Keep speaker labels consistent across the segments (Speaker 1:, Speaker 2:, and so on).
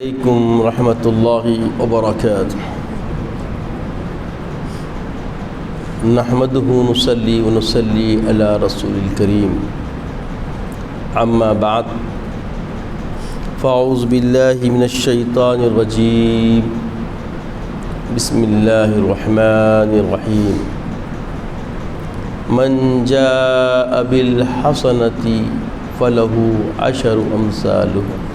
Speaker 1: علیکم ورحمۃ اللہ وبرکاتہ۔ نحمده نصلی ونصلی علی رسول الکریم، اما بعد فاعوذ باللہ من الشیطان الرجیم، بسم اللہ الرحمن الرحیم۔ من جاء بالحسنۃ فلہ عشر امثالها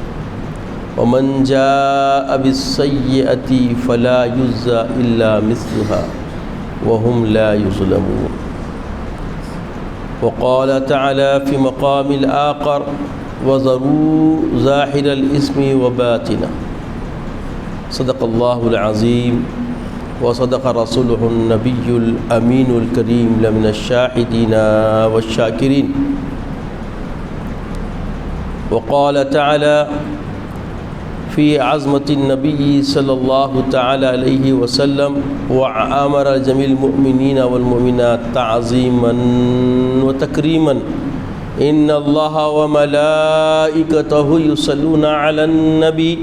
Speaker 1: ومن جاء بالسیئۃ فلا یجزی الا مثلها وهم لا یظلمون۔ وقال تعالی فی مقام آخر وذروا ظاہر الاسم وباطنہ۔ صدق اللہ العظیم وصدق رسولہ النبی الامین الکریم لمن الشاہدین والشاکرین۔ وقال تعالی فی عظمت النبی صلی اللہ تعالی علیہ وسلم وعامر جمیع المؤمنین والمؤمنات تعظیما وتکریما، ان اللہ وملائکتہ یصلون علی النبی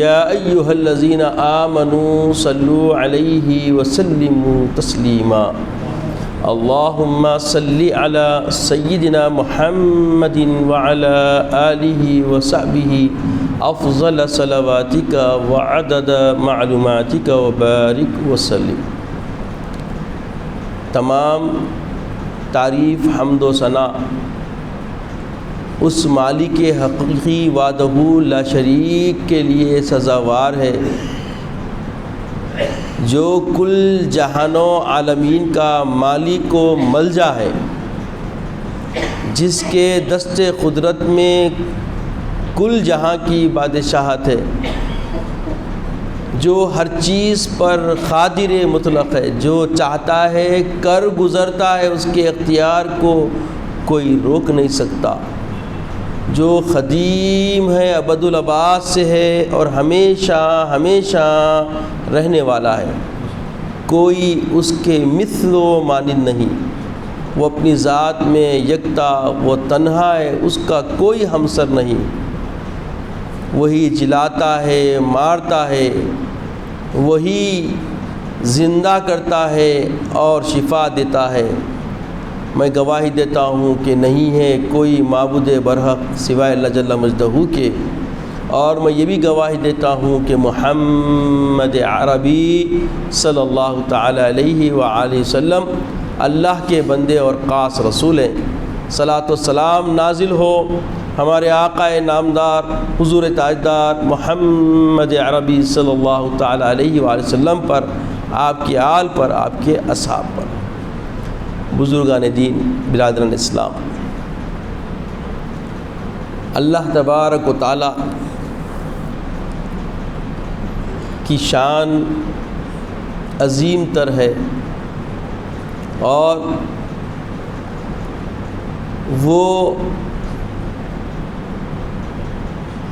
Speaker 1: یا ایہا الذین آمنوا صلوا علیہ وسلموا تسلیما۔ اللہم صلی علی سیدنا محمد وعلی آلہ وصحبہ افضل صلواتک وعدد معلوماتک وبارک وسلم۔ تمام تعریف حمد و ثنا اس مالک حقیقی وحدہ لا شریک کے لیے سزاوار ہے جو کل جہانوں عالمین کا مالک و ملجا ہے، جس کے دست قدرت میں کل جہاں کی بادشاہت ہے، جو ہر چیز پر قادر مطلق ہے، جو چاہتا ہے کر گزرتا ہے، اس کے اختیار کو کوئی روک نہیں سکتا، جو قدیم ہے، ابد الآباد سے ہے اور ہمیشہ ہمیشہ رہنے والا ہے، کوئی اس کے مثل و مانند نہیں، وہ اپنی ذات میں یکتا، وہ تنہا ہے، اس کا کوئی ہمسر نہیں، وہی جلاتا ہے، مارتا ہے، وہی زندہ کرتا ہے اور شفا دیتا ہے۔ میں گواہی دیتا ہوں کہ نہیں ہے کوئی معبود برحق سوائے اللہ جل مجدہ کے، اور میں یہ بھی گواہی دیتا ہوں کہ محمد عربی صلی اللہ تعالی علیہ وآلہ وسلم اللہ کے بندے اور خاص رسول ہیں۔ صلاۃ و سلام نازل ہو ہمارے آقا نامدار حضور تاجدار محمد عربی صلی اللہ تعالی علیہ وآلہ وسلم پر، آپ کی آل پر، آپ کے اصحاب پر۔ بزرگان دین، برادران اسلام، اللہ تبارک و تعالی کی شان عظیم تر ہے، اور وہ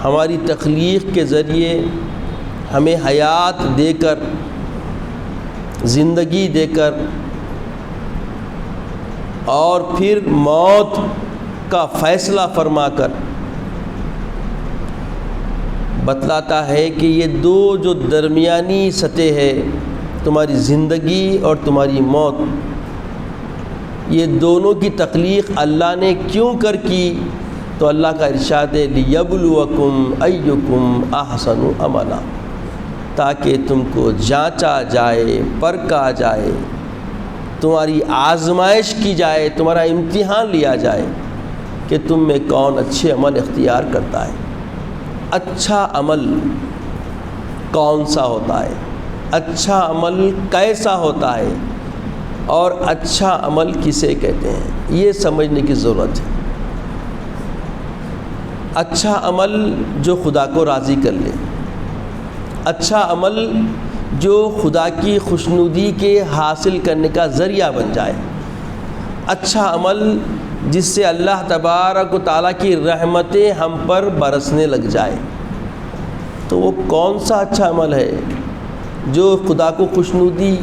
Speaker 1: ہماری تخلیق کے ذریعے ہمیں حیات دے کر، زندگی دے کر، اور پھر موت کا فیصلہ فرما کر بتلاتا ہے کہ یہ دو جو درمیانی سطح ہے، تمہاری زندگی اور تمہاری موت، یہ دونوں کی تخلیق اللہ نے کیوں کر کی؟ تو اللہ کا ارشاد ہے لِيَبْلُوَكُمْ أَيُّكُمْ أَحْسَنُ عَمَلًا، تاکہ تم کو جانچا جائے، پرکھا جائے، تمہاری آزمائش کی جائے، تمہارا امتحان لیا جائے کہ تم میں کون اچھے عمل اختیار کرتا ہے۔ اچھا عمل کون سا ہوتا ہے، اچھا عمل کیسا ہوتا ہے، اور اچھا عمل کسے کہتے ہیں، یہ سمجھنے کی ضرورت ہے۔ اچھا عمل جو خدا کو راضی کر لے، اچھا عمل جو خدا کی خوشنودی کے حاصل کرنے کا ذریعہ بن جائے، اچھا عمل جس سے اللہ تبارک و تعالیٰ کی رحمتیں ہم پر برسنے لگ جائے، تو وہ کون سا اچھا عمل ہے جو خدا کو خوشنودی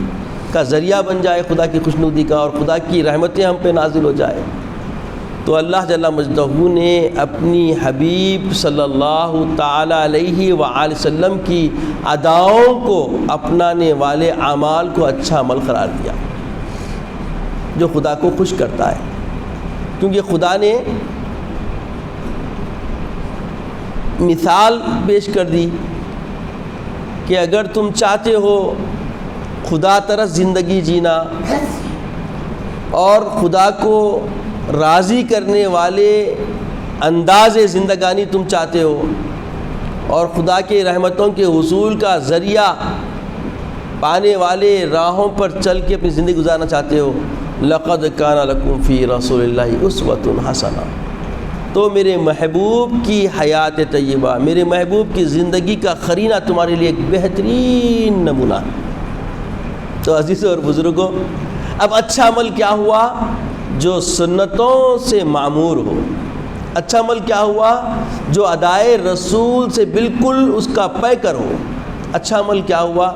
Speaker 1: کا ذریعہ بن جائے، خدا کی خوشنودی کا، اور خدا کی رحمتیں ہم پہ نازل ہو جائے۔ تو اللہ جل مجدہ نے اپنی حبیب صلی اللہ تعالیٰ علیہ وآلہ وسلم کی اداؤں کو اپنانے والے اعمال کو اچھا عمل قرار دیا جو خدا کو خوش کرتا ہے، کیونکہ خدا نے مثال پیش کر دی کہ اگر تم چاہتے ہو خدا طرز زندگی جینا اور خدا کو راضی کرنے والے انداز زندگانی تم چاہتے ہو اور خدا کے رحمتوں کے حصول کا ذریعہ پانے والے راہوں پر چل کے اپنی زندگی گزارنا چاہتے ہو، لقد کان لکم فی رسول اللہ اسوۃ حسنہ، تو میرے محبوب کی حیات طیبہ، میرے محبوب کی زندگی کا قرینہ تمہارے لیے ایک بہترین نمونہ ہے۔ تو عزیزوں اور بزرگوں، اب اچھا عمل کیا ہوا؟ جو سنتوں سے معمور ہو۔ اچھا عمل کیا ہوا؟ جو ادائے رسول سے بالکل اس کا پیکر ہو۔ اچھا عمل کیا ہوا؟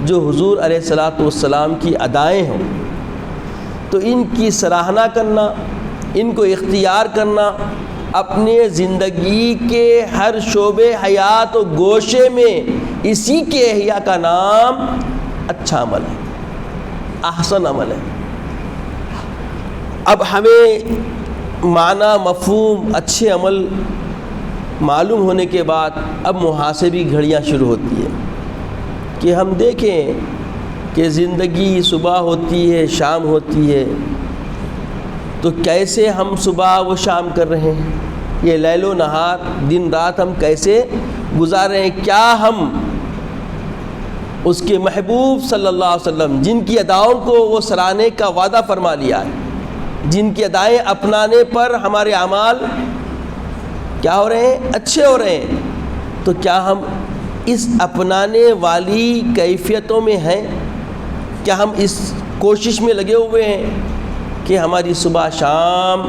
Speaker 1: جو حضور علیہ الصلاۃ والسلام کی ادائیں ہوں۔ تو ان کی سراہنا کرنا، ان کو اختیار کرنا، اپنے زندگی کے ہر شعبے حیات و گوشے میں اسی کے احیاء کا نام اچھا عمل ہے، احسن عمل ہے۔ اب ہمیں معنی مفہوم اچھے عمل معلوم ہونے کے بعد اب محاسبی گھڑیاں شروع ہوتی ہیں کہ ہم دیکھیں کہ زندگی صبح ہوتی ہے، شام ہوتی ہے، تو کیسے ہم صبح و شام کر رہے ہیں، یہ لیل و نہار دن رات ہم کیسے گزار رہے ہیں؟ کیا ہم اس کے محبوب صلی اللہ علیہ وسلم جن کی اداؤں کو وہ سراہنے کا وعدہ فرما لیا ہے، جن کی ادائیں اپنانے پر ہمارے اعمال کیا ہو رہے ہیں؟ اچھے ہو رہے ہیں، تو کیا ہم اس اپنانے والی کیفیتوں میں ہیں؟ کیا ہم اس کوشش میں لگے ہوئے ہیں کہ ہماری صبح شام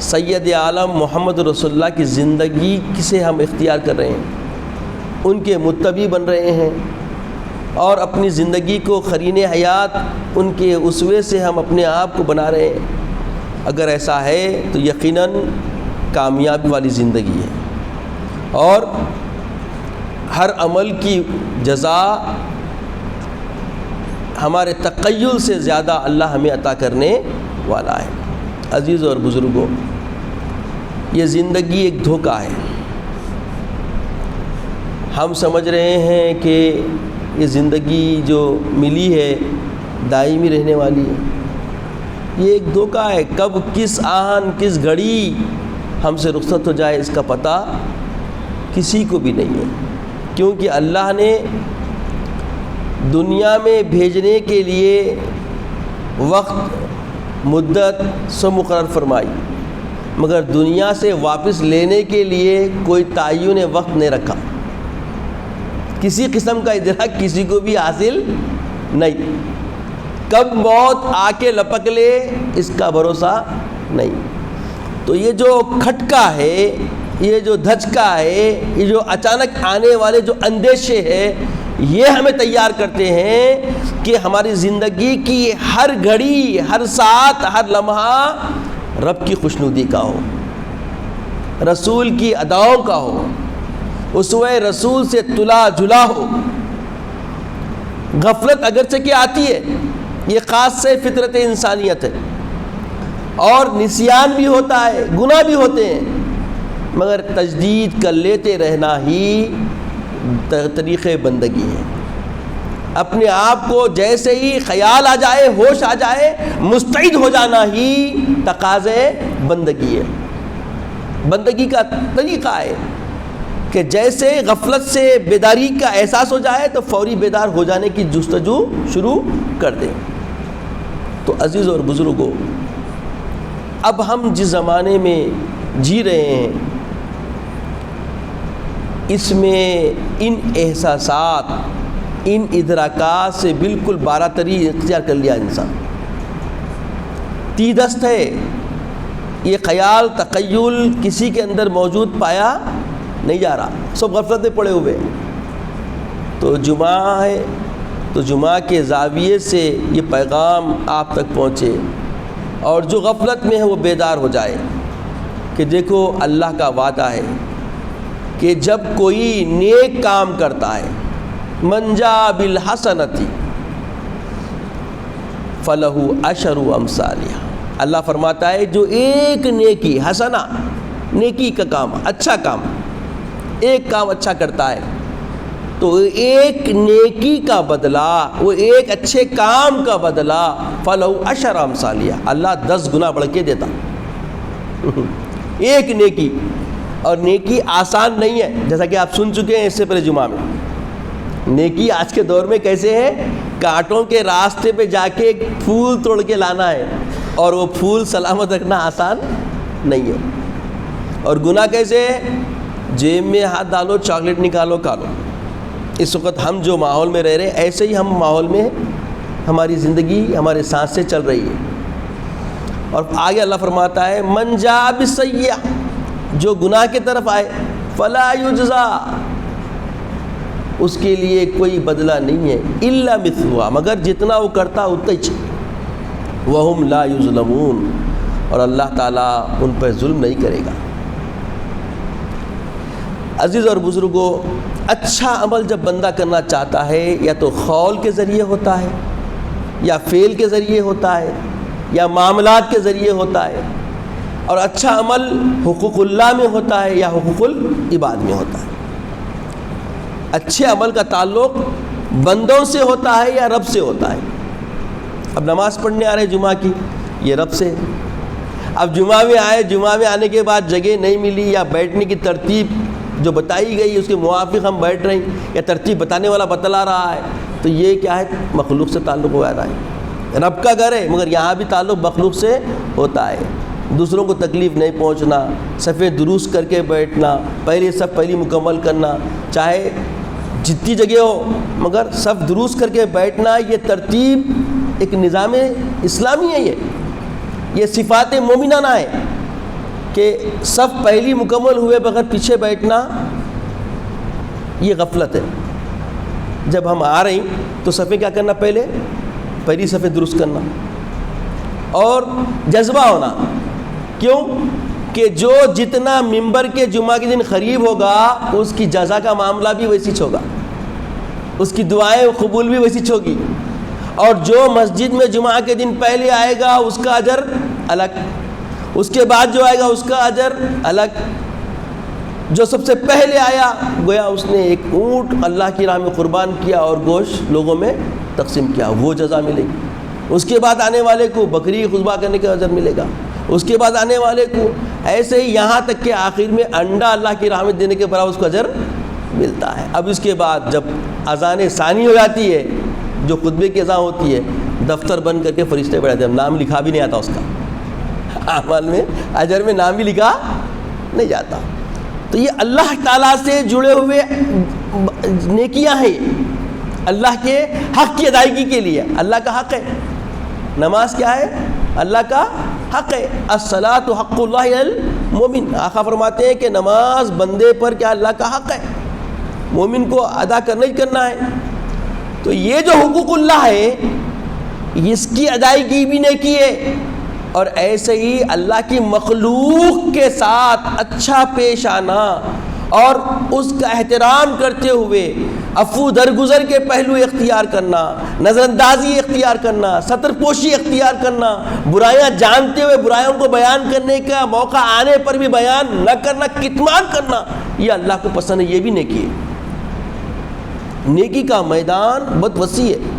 Speaker 1: سید عالم محمد رسول اللہ کی زندگی سے ہم اختیار کر رہے ہیں، ان کے متبع بن رہے ہیں اور اپنی زندگی کو قرین حیات ان کے اسوے سے ہم اپنے آپ کو بنا رہے ہیں؟ اگر ایسا ہے تو یقیناً کامیابی والی زندگی ہے، اور ہر عمل کی جزا ہمارے تقیل سے زیادہ اللہ ہمیں عطا کرنے والا ہے۔ عزیز اور بزرگوں، یہ زندگی ایک دھوکہ ہے۔ ہم سمجھ رہے ہیں کہ یہ زندگی جو ملی ہے دائمی رہنے والی ہے، یہ ایک دھوکہ ہے۔ کب کس آن کس گھڑی ہم سے رخصت ہو جائے اس کا پتہ کسی کو بھی نہیں ہے، کیونکہ اللہ نے دنیا میں بھیجنے کے لیے وقت مدت سب مقرر فرمائی، مگر دنیا سے واپس لینے کے لیے کوئی تعین وقت نہیں رکھا۔ کسی قسم کا ادراک کسی کو بھی حاصل نہیں، کب موت آ کے لپک لے اس کا بھروسہ نہیں۔ تو یہ جو کھٹکا ہے، یہ جو دھچکا ہے، یہ جو اچانک آنے والے جو اندیشے ہیں، یہ ہمیں تیار کرتے ہیں کہ ہماری زندگی کی ہر گھڑی، ہر ساعت، ہر لمحہ رب کی خوشنودی کا ہو، رسول کی اداؤں کا ہو، اسوہ رسول سے تلا جلا ہو۔ غفلت اگرچہ کہ آتی ہے، یہ خاص سے فطرت انسانیت ہے، اور نسیان بھی ہوتا ہے، گناہ بھی ہوتے ہیں، مگر تجدید کر لیتے رہنا ہی طریق بندگی ہے۔ اپنے آپ کو جیسے ہی خیال آ جائے، ہوش آ جائے، مستعد ہو جانا ہی تقاضے بندگی ہے۔ بندگی کا طریقہ ہے کہ جیسے غفلت سے بیداری کا احساس ہو جائے تو فوری بیدار ہو جانے کی جستجو شروع کر دیں۔ تو عزیز اور بزرگوں، اب ہم جس زمانے میں جی رہے ہیں، اس میں ان احساسات، ان ادراکات سے بالکل باراتری اختیار کر لیا انسان، تیدست ہے۔ یہ خیال تخیل کسی کے اندر موجود پایا نہیں جا رہا، سب غفلت میں پڑے ہوئے۔ تو جمعہ ہے، تو جمعہ کے زاویے سے یہ پیغام آپ تک پہنچے اور جو غفلت میں ہے وہ بیدار ہو جائے کہ دیکھو اللہ کا وعدہ ہے کہ جب کوئی نیک کام کرتا ہے من جاء بالحسنۃ فلہ عشر امثالہا، اللہ فرماتا ہے جو ایک نیکی، حسنہ نیکی کا کام، اچھا کام، ایک کام اچھا کرتا ہے تو ایک نیکی کا بدلہ، وہ ایک اچھے کام کا بدلہ فلہ عشر امثالہا، اللہ 10 گنا بڑھ کے دیتا ایک نیکی۔ اور نیکی آسان نہیں ہے، جیسا کہ آپ سن چکے ہیں اس سے پہلے جمعہ میں۔ نیکی آج کے دور میں کیسے ہے، کانٹوں کے راستے پہ جا کے ایک پھول توڑ کے لانا ہے، اور وہ پھول سلامت رکھنا آسان نہیں ہے۔ اور گناہ کیسے ہے، جیب میں ہاتھ ڈالو، چاکلیٹ نکالو، کھا لو۔ اس وقت ہم جو ماحول میں رہ رہے ہیں ایسے ہی ہم ماحول میں ہماری زندگی، ہمارے سانسیں چل رہی ہے۔ اور آگے اللہ فرماتا ہے من جاء بالسیئۃ، جو گناہ کی طرف آئے فلا یجزا، اس کے لیے کوئی بدلہ نہیں ہے الا مثلھا، مگر جتنا وہ کرتا اتنا ہی چاہیے، وہم لا یظلمون، اور اللہ تعالیٰ ان پر ظلم نہیں کرے گا۔ عزیز اور بزرگوں، اچھا عمل جب بندہ کرنا چاہتا ہے یا تو قول کے ذریعے ہوتا ہے، یا فعل کے ذریعے ہوتا ہے، یا معاملات کے ذریعے ہوتا ہے، اور اچھا عمل حقوق اللہ میں ہوتا ہے یا حقوق العباد میں ہوتا ہے۔ اچھے عمل کا تعلق بندوں سے ہوتا ہے یا رب سے ہوتا ہے۔ اب نماز پڑھنے آ رہے جمعہ کی، یہ رب سے ہے۔ اب جمعہ میں آئے، جمعہ میں آنے کے بعد جگہ نہیں ملی، یا بیٹھنے کی ترتیب جو بتائی گئی اس کے موافق ہم بیٹھ رہے ہیں، یا ترتیب بتانے والا بتلا رہا ہے، تو یہ کیا ہے، مخلوق سے تعلق ہو رہا ہے۔ رب کا گھر ہے مگر یہاں بھی تعلق مخلوق سے ہوتا ہے۔ دوسروں کو تکلیف نہیں پہنچنا، صفیں درست کر کے بیٹھنا، پہلی صف پہلی مکمل کرنا، چاہے جتنی جگہ ہو مگر صف درست کر کے بیٹھنا، یہ ترتیب ایک نظام اسلامی ہے۔ یہ صفات مومنانہ ہے کہ صف پہلی مکمل ہوئے بغیر پیچھے بیٹھنا یہ غفلت ہے۔ جب ہم آ رہے ہیں تو صفیں کیا کرنا، پہلی صفیں درست کرنا، اور جذبہ ہونا۔ کیوں کہ جو جتنا ممبر کے جمعہ کے دن قریب ہوگا اس کی جزا کا معاملہ بھی ویسی ہوگا، اس کی دعائیں قبول بھی ویسی ہوگی، اور جو مسجد میں جمعہ کے دن پہلے آئے گا اس کا اجر الگ، اس کے بعد جو آئے گا اس کا اجر الگ۔ جو سب سے پہلے آیا گویا اس نے ایک اونٹ اللہ کی راہ میں قربان کیا اور گوشت لوگوں میں تقسیم کیا، وہ جزا ملے گی۔ اس کے بعد آنے والے کو بکری خطبہ کرنے کا اجر ملے گا، اس کے بعد آنے والے کو ایسے ہی، یہاں تک کہ آخر میں انڈا اللہ کی راہ میں دینے کے برابر اس کو اجر ملتا ہے۔ اب اس کے بعد جب اذان ثانی ہو جاتی ہے، جو خطبے کی اذان ہوتی ہے، دفتر بند کر کے فرشتے بیٹھتے ہیں، نام لکھا بھی نہیں آتا اس کا، اعمال میں اجر میں نام بھی لکھا نہیں جاتا۔ تو یہ اللہ تعالیٰ سے جڑے ہوئے نیکیاں ہیں، اللہ کے حق کی ادائیگی کے لیے۔ اللہ کا حق ہے، نماز کیا ہے، اللہ کا حق ہے۔ الصلاۃ حق اللہ علی المومن، آقا فرماتے ہیں کہ نماز بندے پر کیا اللہ کا حق ہے، مومن کو ادا کرنا ہی کرنا ہے۔ تو یہ جو حقوق اللہ ہے اس کی ادائیگی بھی نیکی ہے، اور ایسے ہی اللہ کی مخلوق کے ساتھ اچھا پیش آنا اور اس کا احترام کرتے ہوئے عفو درگزر کے پہلو اختیار کرنا، نظر اندازی اختیار کرنا، ستر پوشی اختیار کرنا، برائیاں جانتے ہوئے برائیوں کو بیان کرنے کا موقع آنے پر بھی بیان نہ کرنا، کتمان کرنا، یہ اللہ کو پسند ہے، یہ بھی نیکی ہے۔ نیکی کا میدان بہت وسیع ہے۔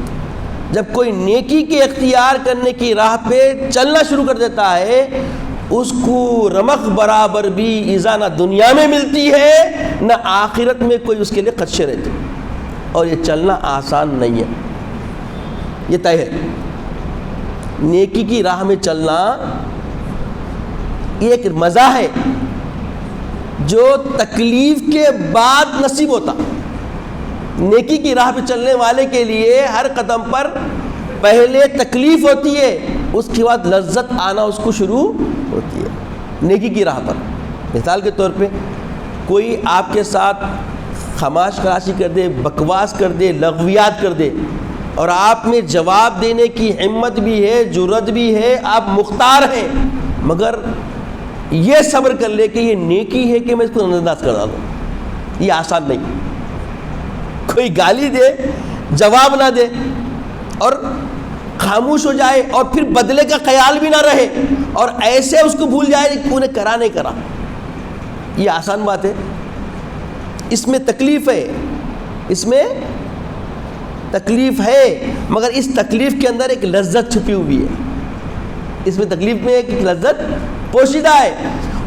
Speaker 1: جب کوئی نیکی کے اختیار کرنے کی راہ پہ چلنا شروع کر دیتا ہے، اس کو رمق برابر بھی ایزا نہ دنیا میں ملتی ہے نہ آخرت میں کوئی اس کے لیے خدشے رہتے، اور یہ چلنا آسان نہیں ہے، یہ طے ہے۔ نیکی کی راہ میں چلنا یہ ایک مزہ ہے جو تکلیف کے بعد نصیب ہوتا۔ نیکی کی راہ پہ چلنے والے کے لیے ہر قدم پر پہلے تکلیف ہوتی ہے، اس کے بعد لذت آنا اس کو شروع ہوتی ہے۔ نیکی کی راہ پر مثال کے طور پہ کوئی آپ کے ساتھ خماش خراشی کر دے، بکواس کر دے، لغویات کر دے، اور آپ میں جواب دینے کی ہمت بھی ہے، جرأت بھی ہے، آپ مختار ہیں، مگر یہ صبر کر لے کہ یہ نیکی ہے کہ میں اس کو نظر انداز کر دوں، یہ آسان نہیں۔ کوئی گالی دے، جواب نہ دے اور خاموش ہو جائے اور پھر بدلے کا خیال بھی نہ رہے اور ایسے اس کو بھول جائے کہ انہیں کرا نہیں کرا، یہ آسان بات ہے؟ اس میں تکلیف ہے، اس میں تکلیف ہے، مگر اس تکلیف کے اندر ایک لذت چھپی ہوئی ہے، اس میں تکلیف میں ایک لذت پوشیدہ ہے۔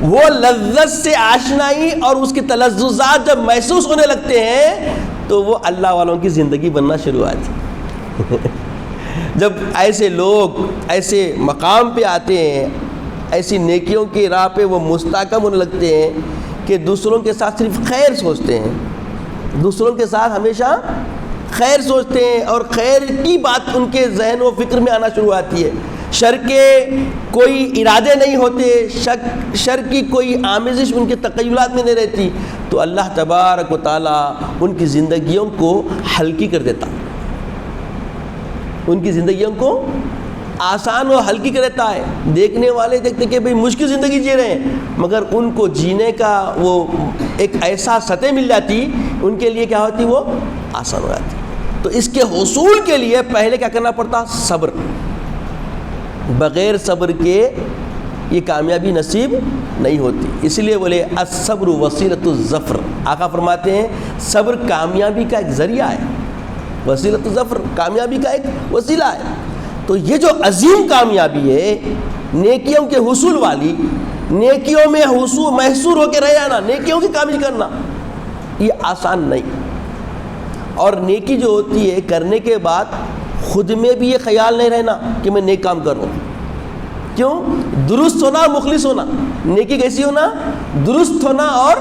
Speaker 1: وہ لذت سے آشنائی اور اس کے تلذذات جب محسوس ہونے لگتے ہیں تو وہ اللہ والوں کی زندگی بننا شروع آتی۔ جب ایسے لوگ ایسے مقام پہ آتے ہیں، ایسی نیکیوں کی راہ پہ وہ مستحکم ہونے لگتے ہیں کہ دوسروں کے ساتھ صرف خیر سوچتے ہیں، دوسروں کے ساتھ ہمیشہ خیر سوچتے ہیں اور خیر کی بات ان کے ذہن و فکر میں آنا شروع آتی ہے، شر کے کوئی ارادے نہیں ہوتے، شر کی کوئی آمیزش ان کے تخیلات میں نہیں رہتی، تو اللہ تبارک و تعالیٰ ان کی زندگیوں کو ہلکی کر دیتا، ان کی زندگیوں کو آسان و ہلکی کر دیتا ہے۔ دیکھنے والے دیکھتے کہ بھئی مشکل زندگی جی رہے ہیں، مگر ان کو جینے کا وہ ایک ایسا سطح مل جاتی، ان کے لیے کیا ہوتی، وہ آسان ہو جاتی۔ تو اس کے حصول کے لیے پہلے کیا کرنا پڑتا، صبر۔ بغیر صبر کے یہ کامیابی نصیب نہیں ہوتی، اس لیے بولے الصبر وسیلۃ الظفر، آقا فرماتے ہیں صبر کامیابی کا ایک ذریعہ ہے، وسیلۃ الظفر کامیابی کا ایک وسیلہ ہے۔ تو یہ جو عظیم کامیابی ہے نیکیوں کے حصول والی، نیکیوں میں حصول محصور ہو کے رہ جانا، نیکیوں کی کامل کرنا، یہ آسان نہیں۔ اور نیکی جو ہوتی ہے کرنے کے بعد خود میں بھی یہ خیال نہیں رہنا کہ میں نیک کام کر رہا ہوں، کیوں؟ درست ہونا، مخلص ہونا۔ نیکی کیسی ہونا؟ درست ہونا اور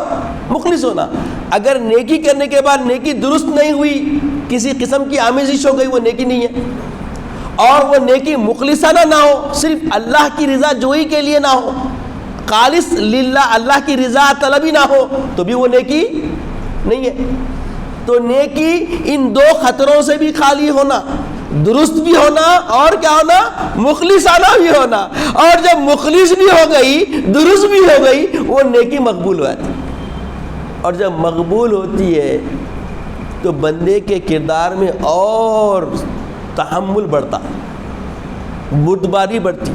Speaker 1: مخلص ہونا۔ اگر نیکی کرنے کے بعد نیکی درست نہیں ہوئی، کسی قسم کی آمیزش ہو گئی، وہ نیکی نہیں ہے، اور وہ نیکی مخلصانہ نہ ہو، صرف اللہ کی رضا جوئی کے لیے نہ ہو، خالص للہ اللہ کی رضا طلبی نہ ہو، تو بھی وہ نیکی نہیں ہے۔ تو نیکی ان دو خطروں سے بھی خالی ہونا، درست بھی ہونا اور کیا ہونا، مخلصانہ بھی ہونا، اور جب مخلص بھی ہو گئی، درست بھی ہو گئی، وہ نیکی مقبول ہو جاتی۔ اور جب مقبول ہوتی ہے تو بندے کے کردار میں اور تحمل بڑھتا، بردباری بڑھتی،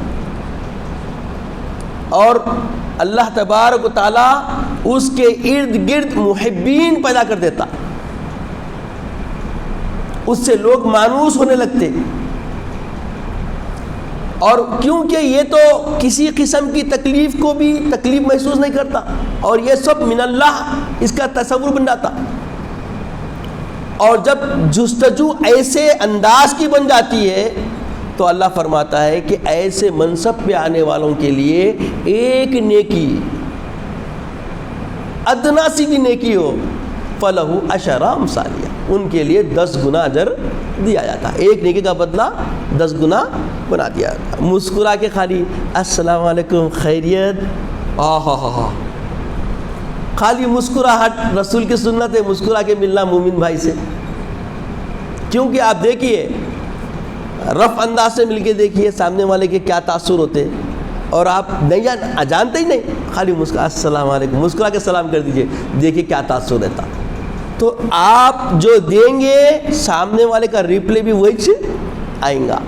Speaker 1: اور اللہ تبارک و تعالیٰ اس کے ارد گرد محبین پیدا کر دیتا، اس سے لوگ مانوس ہونے لگتے۔ اور کیونکہ یہ تو کسی قسم کی تکلیف کو بھی تکلیف محسوس نہیں کرتا، اور یہ سب من اللہ، اس کا تصور بن جاتا۔ اور جب جستجو ایسے انداز کی بن جاتی ہے تو اللہ فرماتا ہے کہ ایسے منصب پہ آنے والوں کے لیے ایک نیکی، ادنا سی بھی نیکی ہو، فَلَهُ عَشَرَ أَمْثَالِهَا، ان کے لیے 10 گنا اجر دیا جاتا ہے، ایک نیکی کا بدلہ 10 گنا بنا دیا جاتا ہے۔ مسکرا کے خالی السلام علیکم، خیریت، خالی مسکراہٹ، رسول کی سنت ہے مسکرا کے ملنا مومن بھائی سے۔ کیونکہ آپ دیکھیے رف انداز سے مل کے دیکھیے سامنے والے کے کیا تاثر ہوتے، اور آپ نہیں جانتے ہی نہیں، خالی مسکرا السلام علیکم، مسکرا کے سلام کر دیجئے، دیکھیے کیا تاثر رہتا۔ تو آپ جو دیں گے سامنے والے کا ریپلے بھی وہی سے آئیں گا۔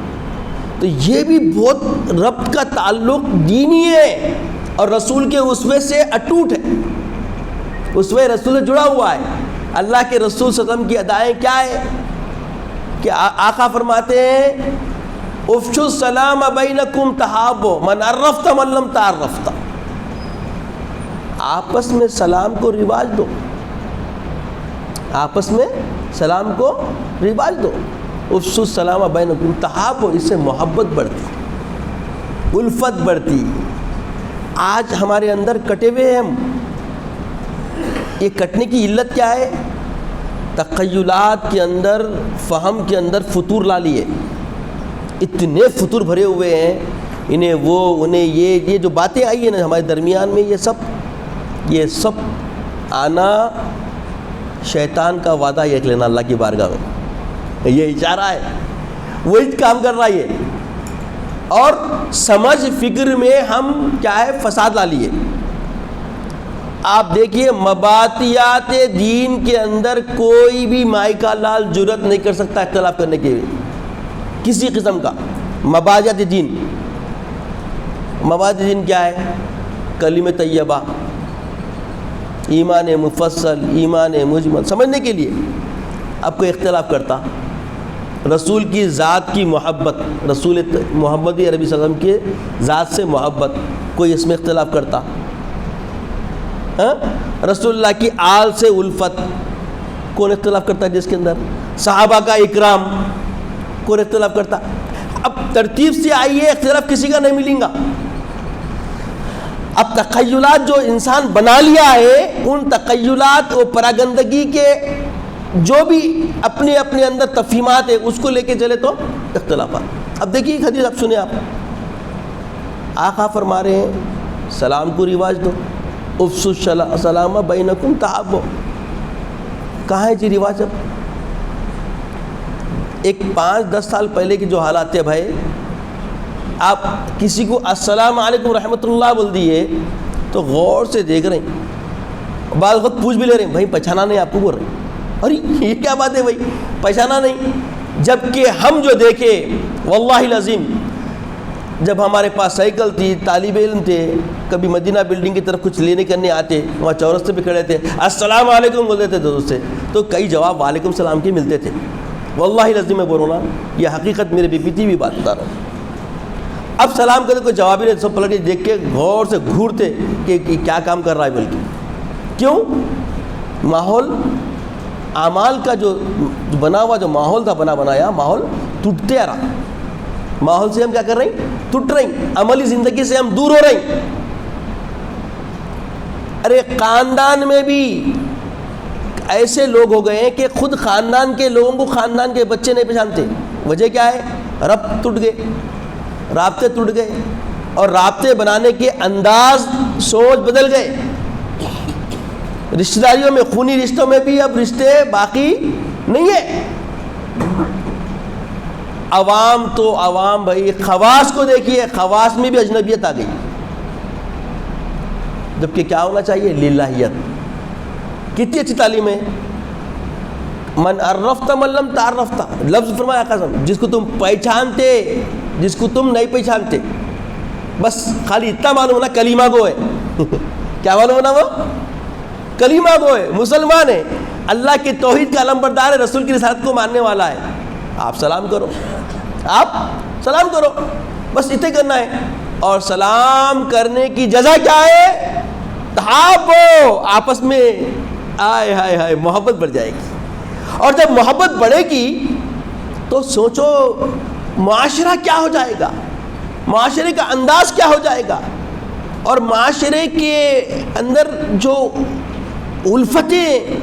Speaker 1: تو یہ بھی بہت رب کا تعلق دینی ہے اور رسول کے اسوے سے اٹوٹ ہے، اسوے رسول سے جڑا ہوا ہے۔ اللہ کے رسول صلی اللہ علیہ وسلم کی ادائیں کیا ہے کہ آقا فرماتے ہیں افشوا السلام بینکم تحابوا من عرفت من لم تعرفت، آپس میں سلام کو رواج دو، آپس میں سلام کو رواج دو، افشوا السلام بینکم تحابوا، اس سے محبت بڑھتی، الفت بڑھتی۔ آج ہمارے اندر کٹے ہوئے ہیں ہم، یہ کٹنے کی علت کیا ہے؟ تخیلات کے اندر، فہم کے اندر فطور لا لیے، اتنے فطور بھرے ہوئے ہیں، انہیں وہ انہیں یہ جو باتیں آئی ہیں نا ہمارے درمیان میں، یہ سب آنا شیطان کا وعدہ یہ لینا اللہ کی بارگاہ میں، یہ اشارہ ہے وہی کام کر رہا ہے، اور سمجھ فکر میں ہم کیا ہے فساد لا لیے۔ آپ دیکھیے مبادیات دین کے اندر کوئی بھی مائی کا لال جرت نہیں کر سکتا اختلاف کرنے کے لیے کسی قسم کا۔ مبادیات دین، مبادیات دین کیا ہے؟ کلمہ طیبہ، ایمان مفصل، ایمان مجمل، سمجھنے کے لیے اب کوئی اختلاف کرتا، رسول کی ذات کی محبت، رسول محمد عربی صلی اللہ علیہ وسلم کے ذات سے محبت، کوئی اس میں اختلاف کرتا؟ رسول اللہ کی آل سے الفت، کون اختلاف کرتا ہے جس کے اندر؟ صحابہ کا اکرام، کون اختلاف کرتا؟ اب ترتیب سے آئیے، اختلاف کسی کا نہیں ملیں گا۔ اب تخیلات جو انسان بنا لیا ہے، ان تخیلات و پراگندگی کے جو بھی اپنے اپنے اندر تفہیمات ہے اس کو لے کے چلے تو اختلافات۔ اب دیکھیے حدیث اب سنیں، آپ آقا فرما رہے ہیں سلام کو رواج دو، افشوا السلام بینکم تحابوا۔ کہاں ہے جی رواج؟ اب ایک 5-10 سال پہلے کے جو حالات تھے بھائی، آپ کسی کو السلام علیکم رحمۃ اللہ بول دیے تو غور سے دیکھ رہے ہیں، بعض وقت پوچھ بھی لے رہے ہیں بھائی پہچانا نہیں، آپ کو بول رہے ہیں ارے یہ کیا بات ہے بھائی پہچانا نہیں؟ جبکہ ہم جو دیکھے واللہ العظیم، جب ہمارے پاس سائیکل تھی، طالب علم تھے، کبھی مدینہ بلڈنگ کی طرف کچھ لینے کرنے آتے، وہاں چورستے پہ کھڑے تھے، السلام علیکم بولتے تھے دوست سے، تو کئی جواب وعلیکم السلام کے ملتے تھے۔ واللہ العظیم میں بول رہا ہوں نا، یہ حقیقت میرے بیتی بھی بات بتا رہا ہوں۔ اب سلام کرتے کوئی جواب ہی نہیں، سب پلٹ کے دیکھ کے غور سے گھورتے کہ کیا کام کر رہا ہے بلکہ۔ کیوں؟ ماحول اعمال کا جو بنا ہوا جو ماحول تھا، بنایا ماحول ٹوٹتے آ رہا، ماحول سے ہم کیا کر رہے ہیں؟ ٹوٹ رہے ہیں، عملی زندگی سے ہم دور ہو رہے ہیں۔ ارے خاندان میں بھی ایسے لوگ ہو گئے ہیں کہ خود خاندان کے لوگوں کو خاندان کے بچے نہیں پہچانتے۔ وجہ کیا ہے؟ ربط ٹوٹ گئے، رابطے ٹوٹ گئے، اور رابطے بنانے کے انداز سوچ بدل گئے۔ رشتہ داریوں میں، خونی رشتوں میں بھی اب رشتے باقی نہیں ہیں۔ عوام تو عوام بھائی، خواص کو دیکھیے، خواص میں بھی اجنبیت آ گئی، جبکہ کیا ہونا چاہیے؟ للہیت۔ کتنی اچھی تعلیم ہے، من عرفت من لم تعرفت، لفظ فرمایا قسم، جس کو تم پہچانتے، جس کو تم نہیں پہچانتے، بس خالی اتنا معلوم ہونا کلیمہ گو ہے۔ کیا معلوم ہونا؟ وہ کلیمہ گو ہے، مسلمان ہے، اللہ کی توحید کا علمبردار ہے، رسول کی رسالت کو ماننے والا ہے۔ آپ سلام کرو، آپ سلام کرو، بس اتنے کرنا ہے۔ اور سلام کرنے کی جزا کیا ہے؟ تحابو، آپس میں آئے ہائے ہائے محبت بڑھ جائے گی، اور جب محبت بڑھے گی تو سوچو معاشرہ کیا ہو جائے گا، معاشرے کا انداز کیا ہو جائے گا، اور معاشرے کے اندر جو الفتیں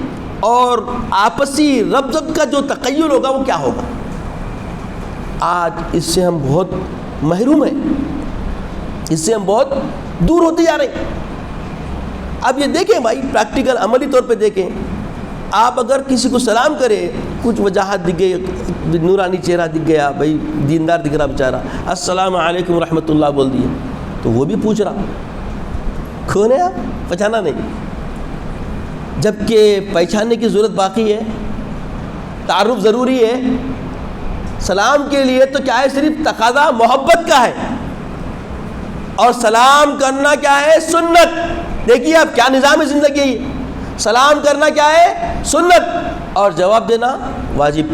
Speaker 1: اور آپسی ربط کا جو تخیل ہوگا وہ کیا ہوگا۔ آج اس سے ہم بہت محروم ہیں، اس سے ہم بہت دور ہوتے جا رہے ہیں۔ اب یہ دیکھیں بھائی، پریکٹیکل عملی طور پہ دیکھیں، آپ اگر کسی کو سلام کرے، کچھ وجاہت دکھ گئی، نورانی چہرہ دکھ گیا، بھائی دیندار دکھ رہا بیچارہ، السلام علیکم رحمۃ اللہ بول دیے، تو وہ بھی پوچھ رہا کون ہے، آپ پہچانا نہیں، جبکہ پہچاننے کی ضرورت باقی ہے، تعارف ضروری ہے۔ سلام کے لیے تو کیا ہے؟ صرف تقاضا محبت کا ہے، اور سلام کرنا کیا ہے؟ سنت۔ دیکھیے اب کیا نظام زندگی ہے، سلام کرنا کیا ہے؟ سنت، اور جواب دینا واجب،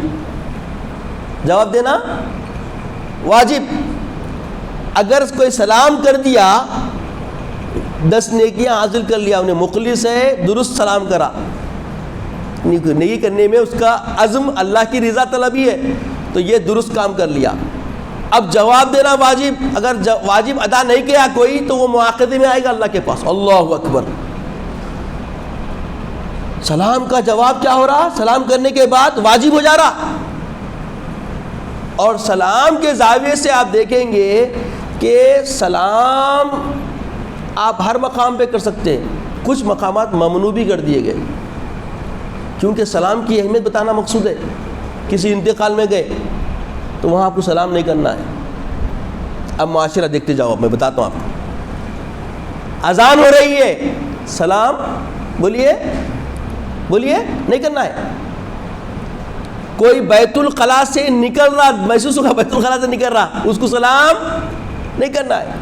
Speaker 1: جواب دینا واجب۔ اگر کوئی سلام کر دیا، 10 نیکیاں حاصل کر لیا، انہیں مخلص ہے، درست سلام کرا، نیکی کرنے میں اس کا عزم اللہ کی رضا طلبی ہے، تو یہ درست کام کر لیا۔ اب جواب دینا واجب، اگر واجب ادا نہیں کیا کوئی تو وہ مواخذے میں آئے گا اللہ کے پاس۔ اللہ اکبر۔ سلام کا جواب کیا ہو رہا؟ سلام کرنے کے بعد واجب ہو جا رہا۔ اور سلام کے زاویے سے آپ دیکھیں گے کہ سلام آپ ہر مقام پہ کر سکتے ہیں، کچھ مقامات ممنوع بھی کر دیے گئے، کیونکہ سلام کی اہمیت بتانا مقصود ہے۔ کسی انتقال میں گئے تو وہاں آپ کو سلام نہیں کرنا ہے۔ اب معاشرہ دیکھتے جاؤ، اب میں بتاتا ہوں آپ کو۔ اذان ہو رہی ہے، سلام بولیے نہیں کرنا ہے۔ کوئی بیت الخلاء سے نکل رہا، محسوس ہوگا بیت الخلاء سے نکل رہا، اس کو سلام نہیں کرنا ہے۔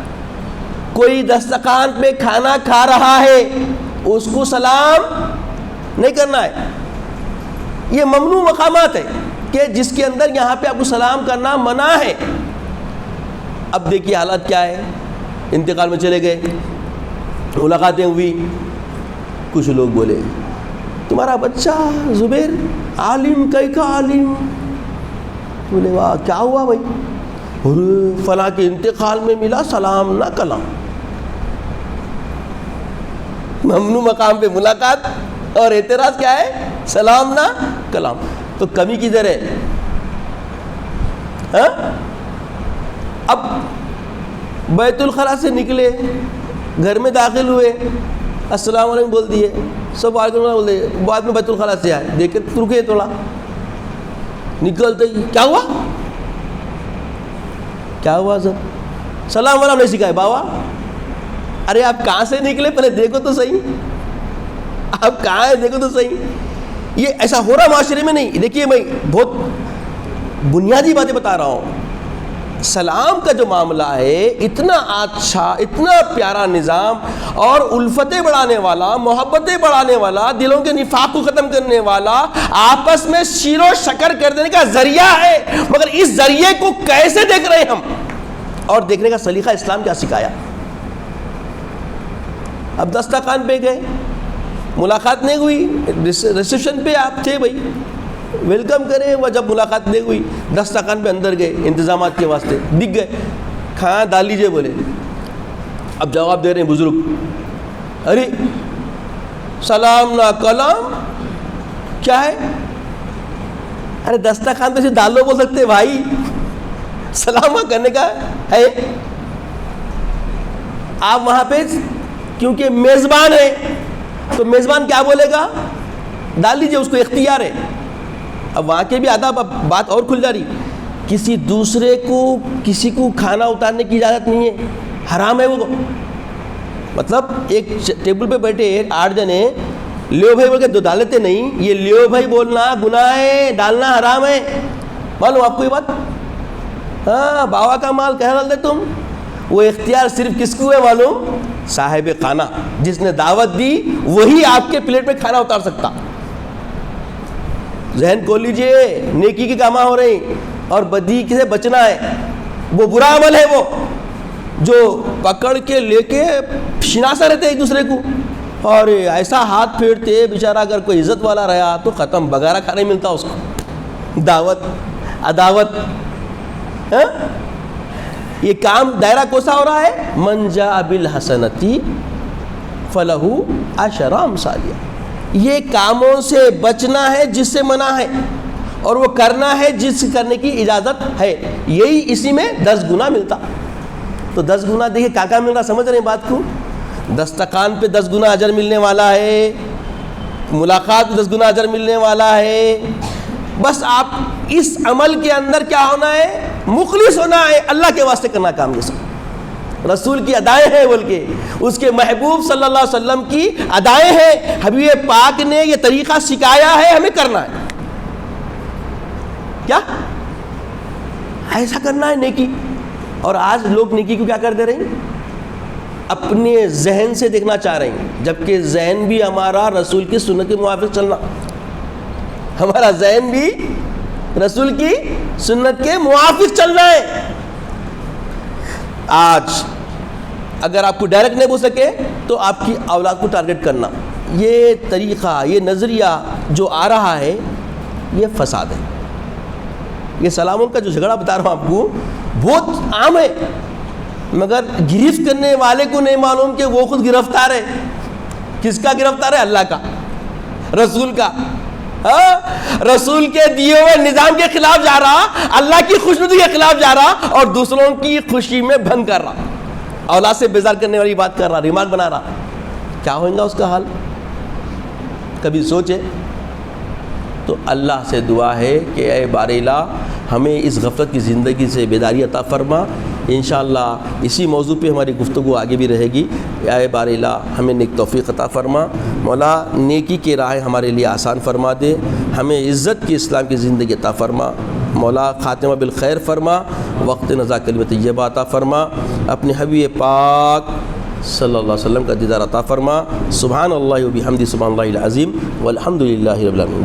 Speaker 1: کوئی دسترخوان پہ کھانا کھا رہا ہے، اس کو سلام نہیں کرنا ہے۔ یہ ممنوع مقامات ہے کہ جس کے اندر یہاں پہ آپ کو سلام کرنا منع ہے۔ اب دیکھیے حالات کیا ہے، انتقال میں چلے گئے، ملاقاتیں ہوئی، کچھ لوگ بولے تمہارا بچہ زبیر عالم کئی کا عالم، بولے واہ کیا ہوا بھائی؟ فلاں کے انتقال میں ملا سلام نہ کلام۔ ممنوع مقام پہ ملاقات اور اعتراض کیا ہے؟ سلام نہ کلام۔ تو کمی کدھر ہے؟ ہاں؟ اب بیت الخلاء سے نکلے، گھر میں داخل ہوئے، السلام علیکم بول دیے، سب وعلیکم السلام بول دیے، بعد میں بیت الخلاء سے آئے، دیکھ کے رکے تھوڑا، نکلتے ہی کیا ہوا؟ کیا ہوا سب؟ سلام والا نہیں سکھائے بابا۔ ارے آپ کہاں سے نکلے پہلے دیکھو تو صحیح، آپ کہاں ہیں دیکھو تو صحیح۔ یہ ایسا ہو رہا معاشرے میں نہیں۔ دیکھیے میں بہت بنیادی باتیں بتا رہا ہوں۔ سلام کا جو معاملہ ہے، اتنا اچھا، اتنا پیارا نظام اور الفتیں بڑھانے والا، محبتیں بڑھانے والا، دلوں کے نفاق کو ختم کرنے والا، آپس میں شیر و شکر کر دینے کا ذریعہ ہے، مگر اس ذریعے کو کیسے دیکھ رہے ہیں ہم، اور دیکھنے کا سلیقہ اسلام کیا سکھایا۔ اب دسترخوان پہ گئے، ملاقات نہیں ہوئی، ریسیپشن پہ آپ تھے بھائی، ویلکم کرے، وہ جب ملاقات نہیں ہوئی دسترخوان پہ اندر گئے انتظامات کے واسطے، دکھ گئے، کھانا ڈال لیجئے بولے۔ اب جواب دے رہے ہیں بزرگ، ارے سلام نہ کلام کیا ہے؟ ارے دسترخوان پہ سے ڈال لو بول سکتے بھائی، سلام کرنے کا ہے؟ آپ وہاں پہ کیونکہ میزبان ہے تو میزبان کیا بولے گا؟ ڈال لیجئے، اس کو اختیار ہے۔ اب وہاں کے بھی آداب، اب بات اور کھل جا رہی، کسی دوسرے کو کسی کو کھانا اتارنے کی اجازت نہیں ہے، حرام ہے وہ۔ مطلب ایک ٹیبل پہ بیٹھے 8 جنے، لیو بھائی بول کے ڈالتے نہیں، یہ لیو بھائی بولنا گناہ ہے، ڈالنا حرام ہے۔ معلوم آپ کو یہ بات؟ ہاں، باوا کا مال کہہ رہے تم، وہ اختیار صرف کس کو ہے معلوم؟ صاحب خانہ، جس نے دعوت دی وہی آپ کے پلیٹ پہ کھانا اتار سکتا۔ ذہن کھول لیجئے، نیکی کی کاماں ہو رہی اور بدی سے بچنا ہے۔ وہ برا عمل ہے وہ جو پکڑ کے لے کے شناسا رہتے ایک دوسرے کو، اور ایسا ہاتھ پھیرتے، بیچارہ اگر کوئی عزت والا رہا تو ختم، بغیرہ کھانے ملتا اس کو، دعوت عداوت۔ ہاں؟ یہ کام دائرہ کوسا ہو رہا ہے، من جاء بالحسنتی فلہ عشر امثالہا۔ یہ کاموں سے بچنا ہے جس سے منع ہے، اور وہ کرنا ہے جس سے کرنے کی اجازت ہے، یہی اسی میں 10 گنا ملتا۔ تو 10 گنا دیکھیں کیا مل رہا، سمجھ رہے ہیں بات کو؟ دسترخوان پہ 10 گنا اجر ملنے والا ہے، ملاقات پہ 10 گنا اجر ملنے والا ہے۔ بس آپ اس عمل کے اندر کیا ہونا ہے؟ مخلص ہونا ہے، اللہ کے واسطے کرنا کام۔ یہ سب رسول کی ادائیں ہیں، بول کے اس کے محبوب صلی اللہ علیہ وسلم کی ادائیں ہیں، حبیب پاک نے یہ طریقہ سکھایا ہے، ہمیں کرنا ہے۔ کیا ایسا کرنا ہے نیکی؟ اور آج لوگ نیکی کو کیا کر دے رہے ہیں؟ اپنے ذہن سے دیکھنا چاہ رہے ہیں، جبکہ ذہن بھی ہمارا رسول کی سنت کے موافق چلنا، ہمارا ذہن بھی رسول کی سنت کے موافق چلنا ہے۔ آج اگر آپ کو ڈائریکٹ نہیں بول سکے تو آپ کی اولاد کو ٹارگٹ کرنا، یہ طریقہ، یہ نظریہ جو آ رہا ہے، یہ فساد ہے۔ یہ سلاموں کا جو جھگڑا بتا رہا ہوں آپ کو بہت عام ہے، مگر گرفت کرنے والے کو نہیں معلوم کہ وہ خود گرفتار ہے۔ کس کا گرفتار ہے؟ اللہ کا، رسول کا۔ رسول کے دیے ہوئے نظام کے خلاف جا رہا، اللہ کی خوشنودی کے خلاف جا رہا، اور دوسروں کی خوشی میں بھنگ کر رہا، اولاد سے بیزار کرنے والی بات کر رہا، ریمارک بنا رہا۔ کیا ہوگا اس کا حال؟ کبھی سوچے؟ تو اللہ سے دعا ہے کہ اے باری الہ، ہمیں اس غفلت کی زندگی سے بیداری عطا فرما۔ انشاءاللہ اسی موضوع پہ ہماری گفتگو آگے بھی رہے گی۔ اے بار الہ ہمیں نیک توفیق عطا فرما، مولا نیکی کے راہیں ہمارے لیے آسان فرما دے، ہمیں عزت کی اسلام کی زندگی عطا فرما، مولا خاتمہ بالخیر فرما، وقت نزا کلمہ طیبہ عطا فرما، اپنے حبیب پاک صلی اللہ علیہ وسلم کا دیدار عطا فرما۔ سبحان اللہ و بحمدہ، سبحان اللہ العظیم، والحمد للہ رب العالمین۔